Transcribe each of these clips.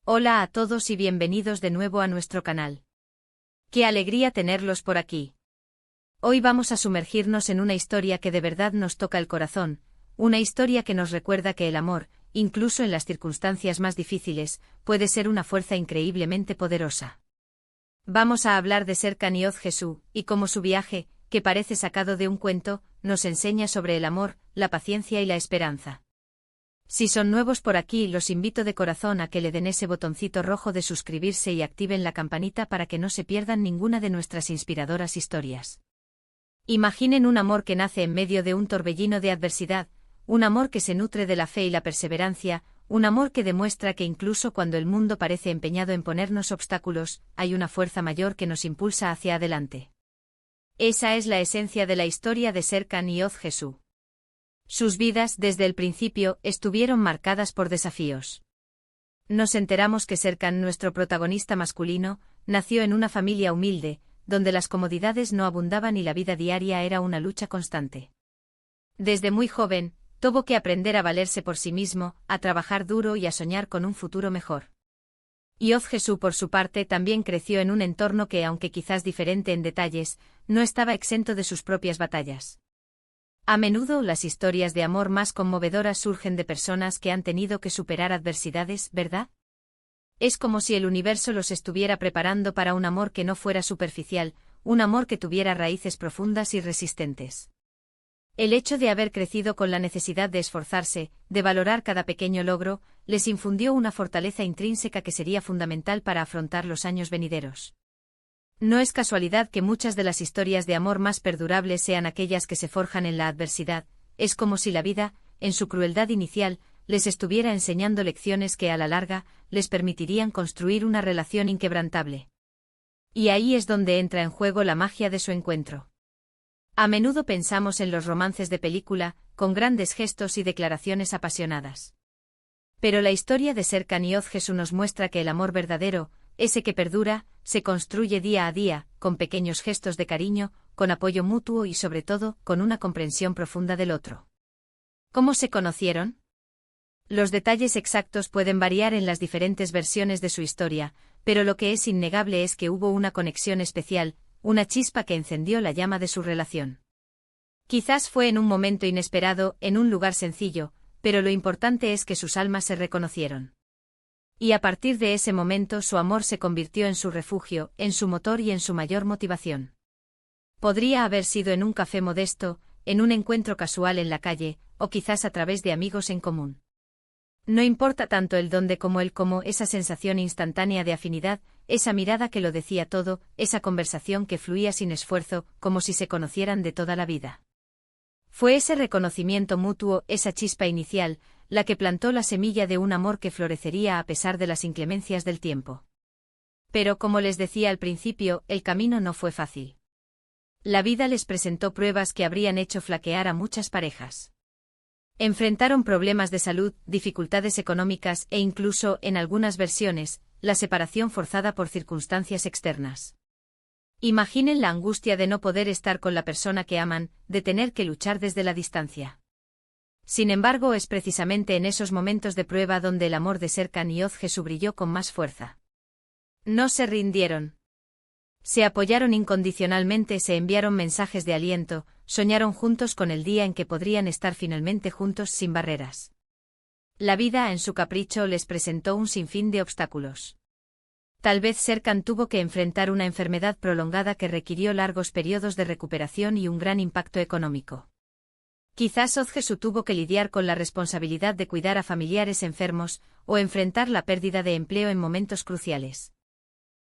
Hola a todos y bienvenidos de nuevo a nuestro canal. ¡Qué alegría tenerlos por aquí! Hoy vamos a sumergirnos en una historia que de verdad nos toca el corazón, una historia que nos recuerda que el amor, incluso en las circunstancias más difíciles, puede ser una fuerza increíblemente poderosa. Vamos a hablar de Serkan Yolcu, y cómo su viaje, que parece sacado de un cuento, nos enseña sobre el amor, la paciencia y la esperanza. Si son nuevos por aquí, los invito de corazón a que le den ese botoncito rojo de suscribirse y activen la campanita para que no se pierdan ninguna de nuestras inspiradoras historias. Imaginen un amor que nace en medio de un torbellino de adversidad, un amor que se nutre de la fe y la perseverancia, un amor que demuestra que incluso cuando el mundo parece empeñado en ponernos obstáculos, hay una fuerza mayor que nos impulsa hacia adelante. Esa es la esencia de la historia de Serkan Yolcu. Sus vidas, desde el principio, estuvieron marcadas por desafíos. Nos enteramos que Serkan, nuestro protagonista masculino, nació en una familia humilde, donde las comodidades no abundaban y la vida diaria era una lucha constante. Desde muy joven, tuvo que aprender a valerse por sí mismo, a trabajar duro y a soñar con un futuro mejor. Yolcu, por su parte, también creció en un entorno que, aunque quizás diferente en detalles, no estaba exento de sus propias batallas. A menudo las historias de amor más conmovedoras surgen de personas que han tenido que superar adversidades, ¿verdad? Es como si el universo los estuviera preparando para un amor que no fuera superficial, un amor que tuviera raíces profundas y resistentes. El hecho de haber crecido con la necesidad de esforzarse, de valorar cada pequeño logro, les infundió una fortaleza intrínseca que sería fundamental para afrontar los años venideros. No es casualidad que muchas de las historias de amor más perdurables sean aquellas que se forjan en la adversidad, es como si la vida, en su crueldad inicial, les estuviera enseñando lecciones que a la larga, les permitirían construir una relación inquebrantable. Y ahí es donde entra en juego la magia de su encuentro. A menudo pensamos en los romances de película, con grandes gestos y declaraciones apasionadas. Pero la historia de Serkan Yolcu nos muestra que el amor verdadero, ese que perdura, se construye día a día, con pequeños gestos de cariño, con apoyo mutuo y sobre todo, con una comprensión profunda del otro. ¿Cómo se conocieron? Los detalles exactos pueden variar en las diferentes versiones de su historia, pero lo que es innegable es que hubo una conexión especial, una chispa que encendió la llama de su relación. Quizás fue en un momento inesperado, en un lugar sencillo, pero lo importante es que sus almas se reconocieron. Y a partir de ese momento su amor se convirtió en su refugio, en su motor y en su mayor motivación. Podría haber sido en un café modesto, en un encuentro casual en la calle, o quizás a través de amigos en común. No importa tanto el dónde como el cómo, esa sensación instantánea de afinidad, esa mirada que lo decía todo, esa conversación que fluía sin esfuerzo, como si se conocieran de toda la vida. Fue ese reconocimiento mutuo, esa chispa inicial, la que plantó la semilla de un amor que florecería a pesar de las inclemencias del tiempo. Pero como les decía al principio, el camino no fue fácil. La vida les presentó pruebas que habrían hecho flaquear a muchas parejas. Enfrentaron problemas de salud, dificultades económicas e incluso, en algunas versiones, la separación forzada por circunstancias externas. Imaginen la angustia de no poder estar con la persona que aman, de tener que luchar desde la distancia. Sin embargo, es precisamente en esos momentos de prueba donde el amor de Serkan Yolcu brilló con más fuerza. No se rindieron. Se apoyaron incondicionalmente, se enviaron mensajes de aliento, soñaron juntos con el día en que podrían estar finalmente juntos sin barreras. La vida, en su capricho, les presentó un sinfín de obstáculos. Tal vez Serkan tuvo que enfrentar una enfermedad prolongada que requirió largos periodos de recuperación y un gran impacto económico. Quizás Yolcu tuvo que lidiar con la responsabilidad de cuidar a familiares enfermos, o enfrentar la pérdida de empleo en momentos cruciales.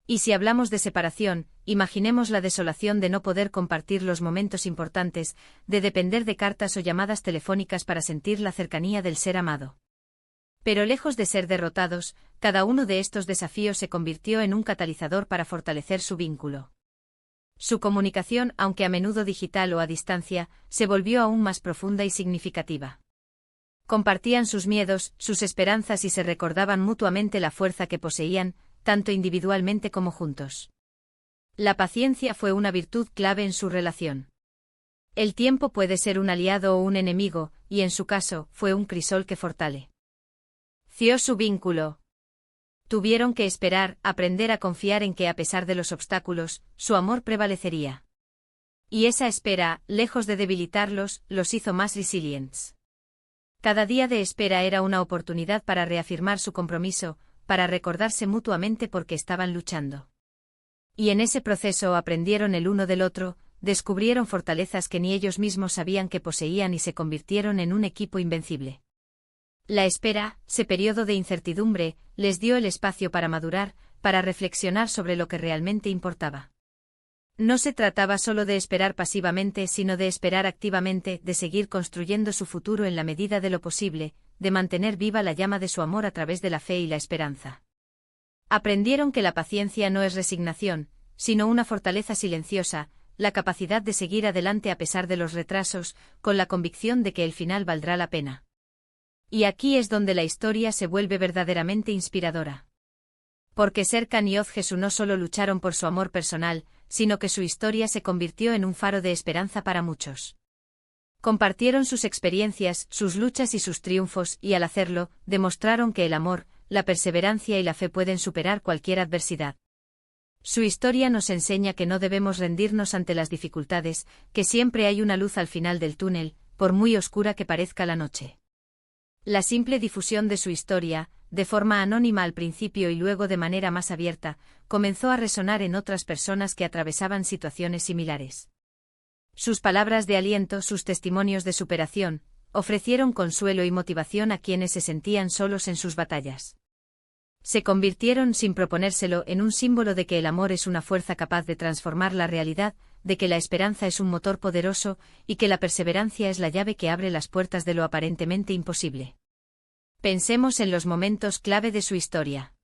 Y si hablamos de separación, imaginemos la desolación de no poder compartir los momentos importantes, de depender de cartas o llamadas telefónicas para sentir la cercanía del ser amado. Pero lejos de ser derrotados, cada uno de estos desafíos se convirtió en un catalizador para fortalecer su vínculo. Su comunicación, aunque a menudo digital o a distancia, se volvió aún más profunda y significativa. Compartían sus miedos, sus esperanzas y se recordaban mutuamente la fuerza que poseían, tanto individualmente como juntos. La paciencia fue una virtud clave en su relación. El tiempo puede ser un aliado o un enemigo, y en su caso, fue un crisol que fortaleció su vínculo. Tuvieron que esperar, aprender a confiar en que a pesar de los obstáculos, su amor prevalecería. Y esa espera, lejos de debilitarlos, los hizo más resilientes. Cada día de espera era una oportunidad para reafirmar su compromiso, para recordarse mutuamente por qué estaban luchando. Y en ese proceso aprendieron el uno del otro, descubrieron fortalezas que ni ellos mismos sabían que poseían y se convirtieron en un equipo invencible. La espera, ese periodo de incertidumbre, les dio el espacio para madurar, para reflexionar sobre lo que realmente importaba. No se trataba solo de esperar pasivamente, sino de esperar activamente, de seguir construyendo su futuro en la medida de lo posible, de mantener viva la llama de su amor a través de la fe y la esperanza. Aprendieron que la paciencia no es resignación, sino una fortaleza silenciosa, la capacidad de seguir adelante a pesar de los retrasos, con la convicción de que el final valdrá la pena. Y aquí es donde la historia se vuelve verdaderamente inspiradora. Porque Serkan y Özgesu no solo lucharon por su amor personal, sino que su historia se convirtió en un faro de esperanza para muchos. Compartieron sus experiencias, sus luchas y sus triunfos, y al hacerlo, demostraron que el amor, la perseverancia y la fe pueden superar cualquier adversidad. Su historia nos enseña que no debemos rendirnos ante las dificultades, que siempre hay una luz al final del túnel, por muy oscura que parezca la noche. La simple difusión de su historia, de forma anónima al principio y luego de manera más abierta, comenzó a resonar en otras personas que atravesaban situaciones similares. Sus palabras de aliento, sus testimonios de superación, ofrecieron consuelo y motivación a quienes se sentían solos en sus batallas. Se convirtieron, sin proponérselo, en un símbolo de que el amor es una fuerza capaz de transformar la realidad, de que la esperanza es un motor poderoso, y que la perseverancia es la llave que abre las puertas de lo aparentemente imposible. Pensemos en los momentos clave de su historia.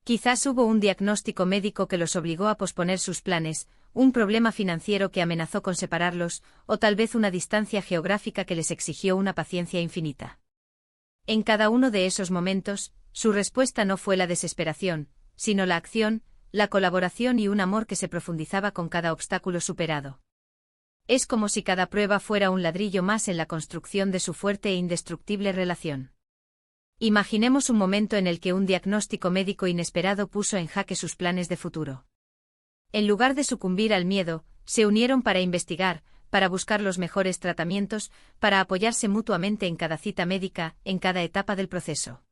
Quizás hubo un diagnóstico médico que los obligó a posponer sus planes, un problema financiero que amenazó con separarlos, o tal vez una distancia geográfica que les exigió una paciencia infinita. En cada uno de esos momentos, su respuesta no fue la desesperación, sino la acción, la colaboración y un amor que se profundizaba con cada obstáculo superado. Es como si cada prueba fuera un ladrillo más en la construcción de su fuerte e indestructible relación. Imaginemos un momento en el que un diagnóstico médico inesperado puso en jaque sus planes de futuro. En lugar de sucumbir al miedo, se unieron para investigar, para buscar los mejores tratamientos, para apoyarse mutuamente en cada cita médica, en cada etapa del proceso.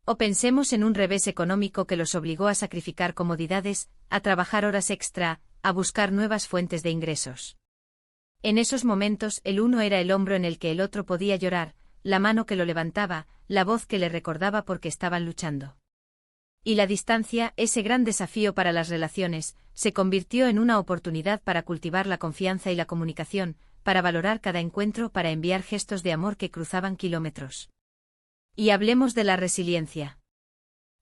O pensemos en un revés económico que los obligó a sacrificar comodidades, a trabajar horas extra, a buscar nuevas fuentes de ingresos. En esos momentos el uno era el hombro en el que el otro podía llorar, la mano que lo levantaba, la voz que le recordaba por qué estaban luchando. Y la distancia, ese gran desafío para las relaciones, se convirtió en una oportunidad para cultivar la confianza y la comunicación, para valorar cada encuentro, para enviar gestos de amor que cruzaban kilómetros. Y hablemos de la resiliencia.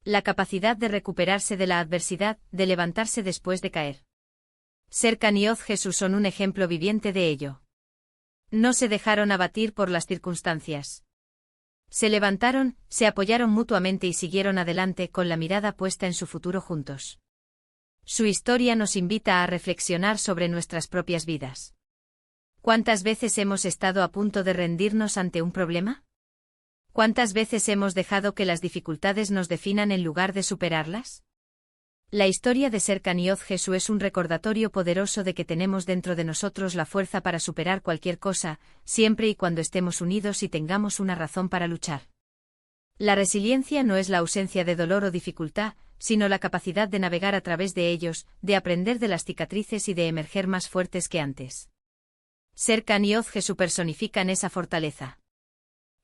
La capacidad de recuperarse de la adversidad, de levantarse después de caer. Serkan y Özgesu son un ejemplo viviente de ello. No se dejaron abatir por las circunstancias. Se levantaron, se apoyaron mutuamente y siguieron adelante con la mirada puesta en su futuro juntos. Su historia nos invita a reflexionar sobre nuestras propias vidas. ¿Cuántas veces hemos estado a punto de rendirnos ante un problema? ¿Cuántas veces hemos dejado que las dificultades nos definan en lugar de superarlas? La historia de Serkan y Özgesu es un recordatorio poderoso de que tenemos dentro de nosotros la fuerza para superar cualquier cosa, siempre y cuando estemos unidos y tengamos una razón para luchar. La resiliencia no es la ausencia de dolor o dificultad, sino la capacidad de navegar a través de ellos, de aprender de las cicatrices y de emerger más fuertes que antes. Serkan y Özgesu personifican esa fortaleza.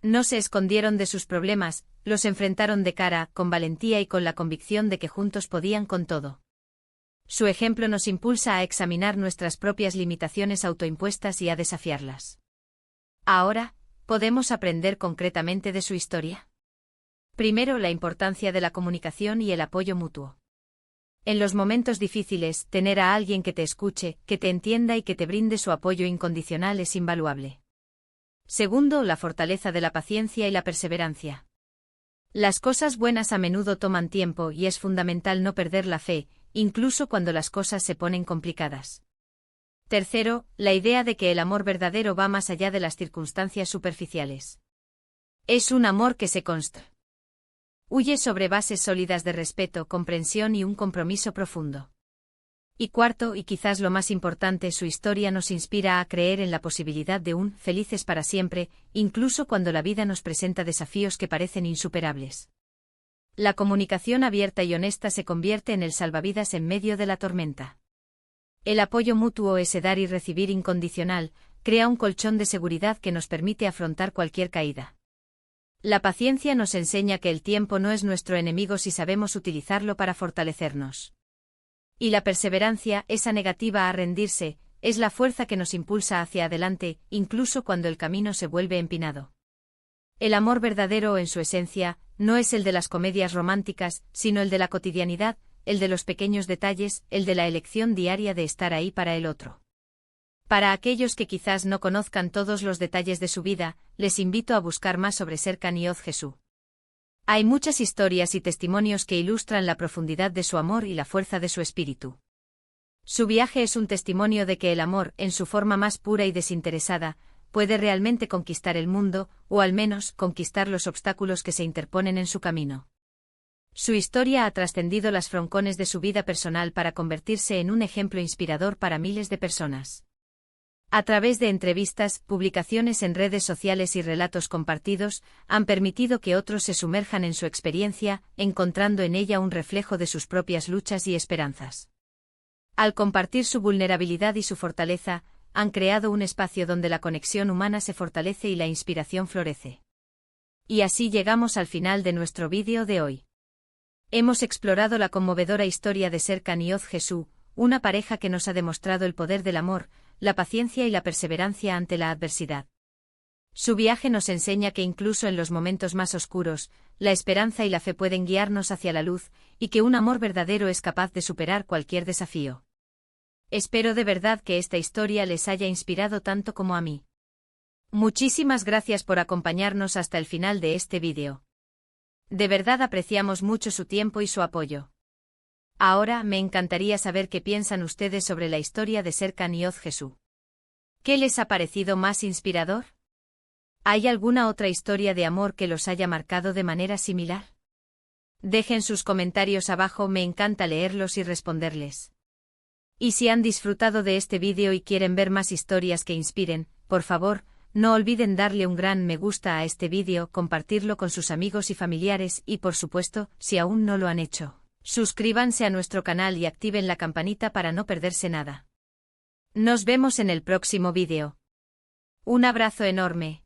No se escondieron de sus problemas, los enfrentaron de cara, con valentía y con la convicción de que juntos podían con todo. Su ejemplo nos impulsa a examinar nuestras propias limitaciones autoimpuestas y a desafiarlas. Ahora, ¿podemos aprender concretamente de su historia? Primero, la importancia de la comunicación y el apoyo mutuo. En los momentos difíciles, tener a alguien que te escuche, que te entienda y que te brinde su apoyo incondicional es invaluable. Segundo, la fortaleza de la paciencia y la perseverancia. Las cosas buenas a menudo toman tiempo y es fundamental no perder la fe, incluso cuando las cosas se ponen complicadas. Tercero, la idea de que el amor verdadero va más allá de las circunstancias superficiales. Es un amor que se construye. Huye sobre bases sólidas de respeto, comprensión y un compromiso profundo. Y cuarto, y quizás lo más importante, su historia nos inspira a creer en la posibilidad de un felices para siempre, incluso cuando la vida nos presenta desafíos que parecen insuperables. La comunicación abierta y honesta se convierte en el salvavidas en medio de la tormenta. El apoyo mutuo, ese dar y recibir incondicional, crea un colchón de seguridad que nos permite afrontar cualquier caída. La paciencia nos enseña que el tiempo no es nuestro enemigo si sabemos utilizarlo para fortalecernos. Y la perseverancia, esa negativa a rendirse, es la fuerza que nos impulsa hacia adelante, incluso cuando el camino se vuelve empinado. El amor verdadero en su esencia, no es el de las comedias románticas, sino el de la cotidianidad, el de los pequeños detalles, el de la elección diaria de estar ahí para el otro. Para aquellos que quizás no conozcan todos los detalles de su vida, les invito a buscar más sobre Serkan Yahya Jesús. Hay muchas historias y testimonios que ilustran la profundidad de su amor y la fuerza de su espíritu. Su viaje es un testimonio de que el amor, en su forma más pura y desinteresada, puede realmente conquistar el mundo, o al menos conquistar los obstáculos que se interponen en su camino. Su historia ha trascendido las froncones de su vida personal para convertirse en un ejemplo inspirador para miles de personas. A través de entrevistas, publicaciones en redes sociales y relatos compartidos, han permitido que otros se sumerjan en su experiencia, encontrando en ella un reflejo de sus propias luchas y esperanzas. Al compartir su vulnerabilidad y su fortaleza, han creado un espacio donde la conexión humana se fortalece y la inspiración florece. Y así llegamos al final de nuestro vídeo de hoy. Hemos explorado la conmovedora historia de Serkan Yahya Jesús, una pareja que nos ha demostrado el poder del amor, la paciencia y la perseverancia ante la adversidad. Su viaje nos enseña que incluso en los momentos más oscuros, la esperanza y la fe pueden guiarnos hacia la luz, y que un amor verdadero es capaz de superar cualquier desafío. Espero de verdad que esta historia les haya inspirado tanto como a mí. Muchísimas gracias por acompañarnos hasta el final de este vídeo. De verdad apreciamos mucho su tiempo y su apoyo. Ahora me encantaría saber qué piensan ustedes sobre la historia de Serkan Yahya Jesús. ¿Qué les ha parecido más inspirador? ¿Hay alguna otra historia de amor que los haya marcado de manera similar? Dejen sus comentarios abajo, me encanta leerlos y responderles. Y si han disfrutado de este vídeo y quieren ver más historias que inspiren, por favor, no olviden darle un gran me gusta a este vídeo, compartirlo con sus amigos y familiares y por supuesto, si aún no lo han hecho, suscríbanse a nuestro canal y activen la campanita para no perderse nada. Nos vemos en el próximo vídeo. Un abrazo enorme.